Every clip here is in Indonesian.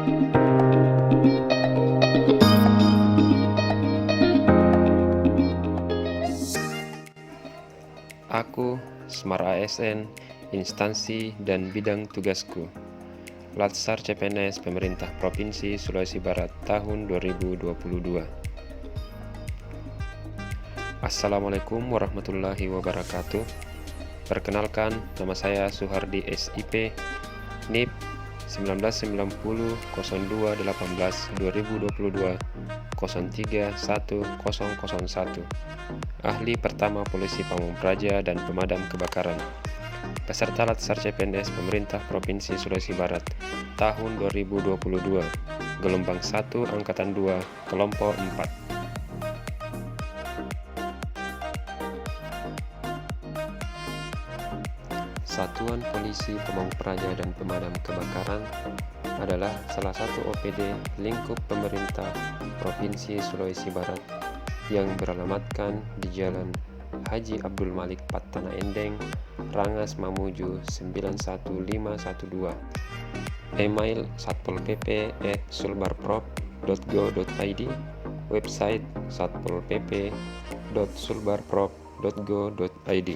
Aku, Semar ASN, instansi dan bidang tugasku. Latsar CPNS Pemerintah Provinsi Sulawesi Barat tahun 2022. Assalamualaikum warahmatullahi wabarakatuh. Perkenalkan, nama saya Suhardi SIP, NIP 1990-02-18-2022 031001, ahli pertama Polisi Pamong Praja dan Pemadam Kebakaran, peserta Latsar CPNS Pemerintah Provinsi Sulawesi Barat tahun 2022, gelombang 1 Angkatan 2, kelompok 4. Satuan Polisi Pamong Praja dan Pemadam Kebakaran adalah salah satu OPD lingkup pemerintah Provinsi Sulawesi Barat yang beralamatkan di Jalan Haji Abdul Malik Patana Endeng, Rangas Mamuju 91512. Email satpolpp@sulbarprov.go.id, website satpolpp.sulbarprov.go.id.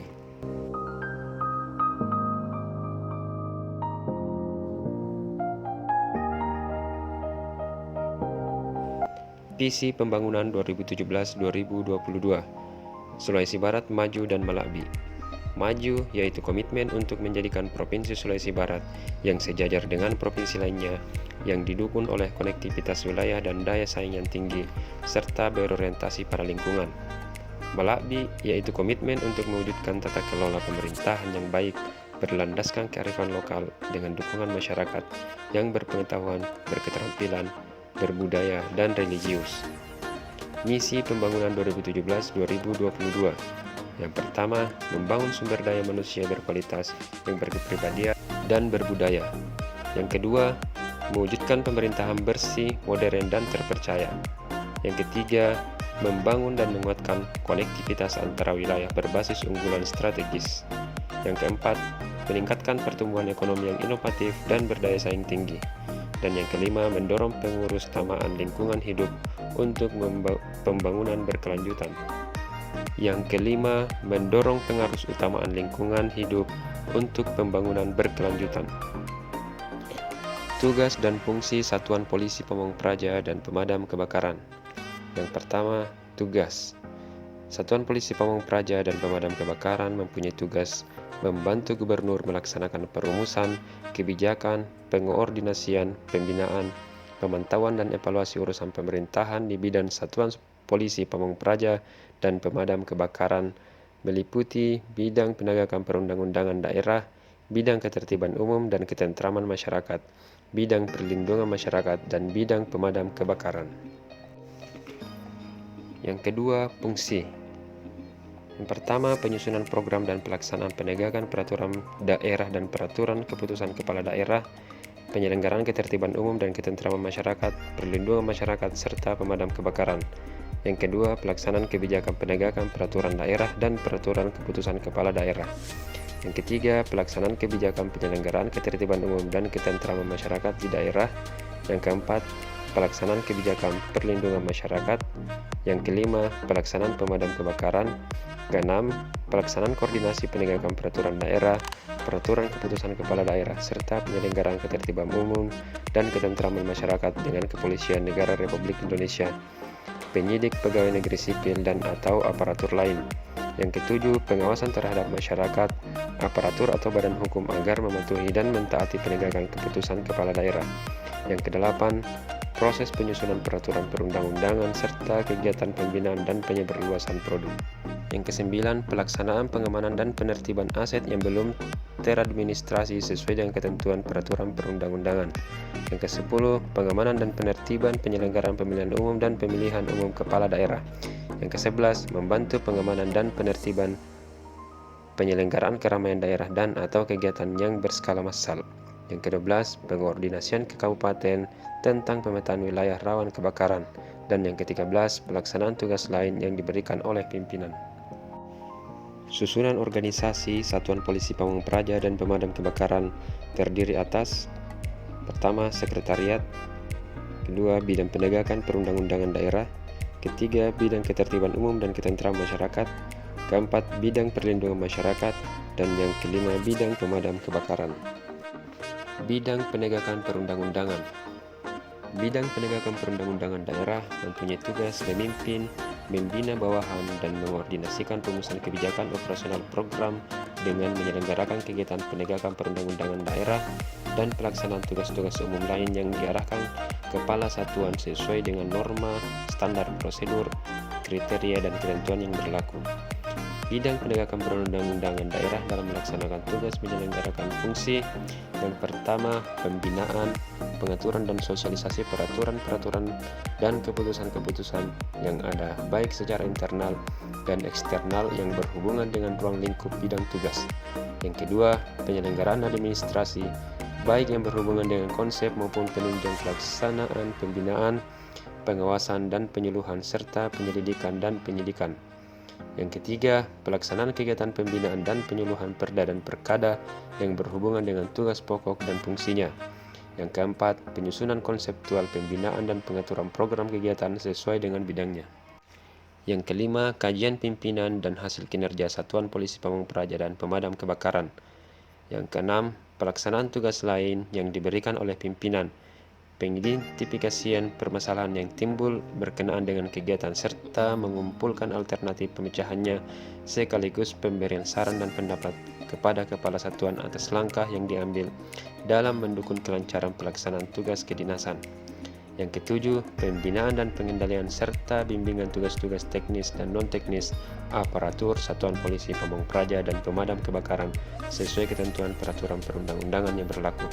Visi Pembangunan 2017-2022 Sulawesi Barat Maju dan Malakbi. Maju yaitu komitmen untuk menjadikan Provinsi Sulawesi Barat yang sejajar dengan provinsi lainnya, yang didukung oleh konektivitas wilayah dan daya saing yang tinggi, serta berorientasi pada lingkungan. Malakbi yaitu komitmen untuk mewujudkan tata kelola pemerintahan yang baik, berlandaskan kearifan lokal dengan dukungan masyarakat yang berpengetahuan, berketerampilan, berbudaya, dan religius. Misi Pembangunan 2017-2022. Yang pertama, membangun sumber daya manusia berkualitas yang berkepribadian dan berbudaya. Yang kedua, mewujudkan pemerintahan bersih, modern, dan terpercaya. Yang ketiga, membangun dan menguatkan konektivitas antara wilayah berbasis unggulan strategis. Yang keempat, meningkatkan pertumbuhan ekonomi yang inovatif dan berdaya saing tinggi. Dan yang kelima, mendorong pengurusutamaan lingkungan hidup untuk pembangunan berkelanjutan. Yang kelima, mendorong pengurusutamaan lingkungan hidup untuk pembangunan berkelanjutan. Tugas dan fungsi Satuan Polisi Pamong Praja dan Pemadam Kebakaran. Yang pertama, tugas. Satuan Polisi Pamong Praja dan Pemadam Kebakaran mempunyai tugas membantu gubernur melaksanakan perumusan, kebijakan, pengoordinasian, pembinaan, pemantauan dan evaluasi urusan pemerintahan di bidang Satuan Polisi Pamong Praja dan Pemadam Kebakaran, meliputi bidang penegakan perundang-undangan daerah, bidang ketertiban umum dan ketentraman masyarakat, bidang perlindungan masyarakat, dan bidang pemadam kebakaran. Yang kedua, fungsi. Yang pertama, penyusunan program dan pelaksanaan penegakan peraturan daerah dan peraturan keputusan kepala daerah, penyelenggaraan ketertiban umum dan ketentraman masyarakat, perlindungan masyarakat, serta pemadam kebakaran. Yang kedua, pelaksanaan kebijakan penegakan peraturan daerah dan peraturan keputusan kepala daerah. Yang ketiga, pelaksanaan kebijakan penyelenggaraan ketertiban umum dan ketentraman masyarakat di daerah. Yang keempat, pelaksanaan kebijakan perlindungan masyarakat. Yang kelima, pelaksanaan pemadam kebakaran. Keenam, pelaksanaan koordinasi penegakan peraturan daerah, peraturan keputusan kepala daerah, serta penyelenggaraan ketertiban umum dan ketentraman masyarakat dengan Kepolisian Negara Republik Indonesia, penyidik pegawai negeri sipil dan atau aparatur lain. Yang ketujuh, pengawasan terhadap masyarakat, aparatur atau badan hukum agar mematuhi dan mentaati penegakan keputusan kepala daerah. Yang kedelapan, proses penyusunan peraturan perundang-undangan serta kegiatan pembinaan dan penyebarluasan produk. Yang kesembilan, pelaksanaan pengamanan dan penertiban aset yang belum teradministrasi sesuai dengan ketentuan peraturan perundang-undangan. Yang kesepuluh, pengamanan dan penertiban penyelenggaraan pemilihan umum dan pemilihan umum kepala daerah. Yang kesebelas, membantu pengamanan dan penertiban penyelenggaraan keramaian daerah dan atau kegiatan yang berskala massal. Yang ke-12, pengordinasian ke kabupaten tentang pemetaan wilayah rawan kebakaran. Dan yang ke-13, pelaksanaan tugas lain yang diberikan oleh pimpinan. Susunan organisasi Satuan Polisi Pamong Praja dan Pemadam Kebakaran terdiri atas: pertama, sekretariat, kedua bidang penegakan perundang-undangan daerah, ketiga bidang ketertiban umum dan ketentraman masyarakat, keempat bidang perlindungan masyarakat, dan yang kelima bidang pemadam kebakaran. Bidang penegakan perundang-undangan. Bidang penegakan perundang-undangan daerah mempunyai tugas memimpin, membina bawahan, dan mengordinasikan rumusan kebijakan operasional program dengan menyelenggarakan kegiatan penegakan perundang-undangan daerah dan pelaksanaan tugas-tugas umum lain yang diarahkan kepala satuan sesuai dengan norma, standar prosedur, kriteria, dan ketentuan yang berlaku. Bidang penegakan perundang-undangan daerah dalam melaksanakan tugas menyelenggarakan fungsi yang pertama, pembinaan, pengaturan dan sosialisasi peraturan-peraturan dan keputusan-keputusan yang ada baik secara internal dan eksternal yang berhubungan dengan ruang lingkup bidang tugas. Yang kedua, penyelenggaraan administrasi baik yang berhubungan dengan konsep maupun penunjang pelaksanaan pembinaan, pengawasan dan penyuluhan serta penyelidikan dan penyidikan. Yang ketiga, pelaksanaan kegiatan pembinaan dan penyuluhan perda dan perkada yang berhubungan dengan tugas pokok dan fungsinya. Yang keempat, penyusunan konseptual pembinaan dan pengaturan program kegiatan sesuai dengan bidangnya. Yang kelima, kajian pimpinan dan hasil kinerja Satuan Polisi Pamong Praja dan Pemadam Kebakaran. Yang keenam, pelaksanaan tugas lain yang diberikan oleh pimpinan, pengidentifikasian permasalahan yang timbul berkenaan dengan kegiatan serta mengumpulkan alternatif pemecahannya sekaligus pemberian saran dan pendapat kepada kepala satuan atas langkah yang diambil dalam mendukung kelancaran pelaksanaan tugas kedinasan. Yang ketujuh, pembinaan dan pengendalian serta bimbingan tugas-tugas teknis dan non-teknis aparatur Satuan Polisi Pamong Praja dan Pemadam Kebakaran sesuai ketentuan peraturan perundang-undangan yang berlaku.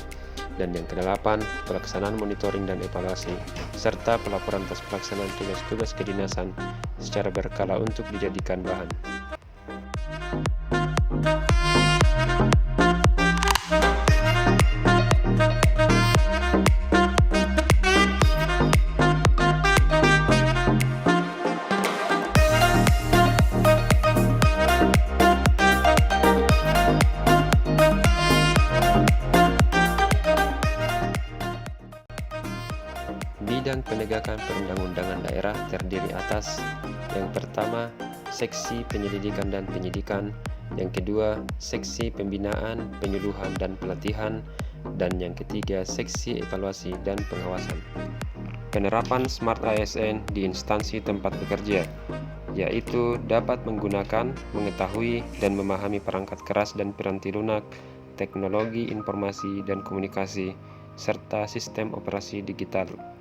Dan yang kedelapan, pelaksanaan monitoring dan evaluasi serta pelaporan atas pelaksanaan tugas-tugas kedinasan secara berkala untuk dijadikan bahan. Bidang penegakan perundang-undangan daerah terdiri atas yang pertama, seksi penyelidikan dan penyidikan, yang kedua, seksi pembinaan, penyuluhan dan pelatihan, dan yang ketiga, seksi evaluasi dan pengawasan. Penerapan Smart ASN di instansi tempat bekerja, yaitu dapat menggunakan, mengetahui, dan memahami perangkat keras dan piranti lunak, teknologi informasi dan komunikasi, serta sistem operasi digital.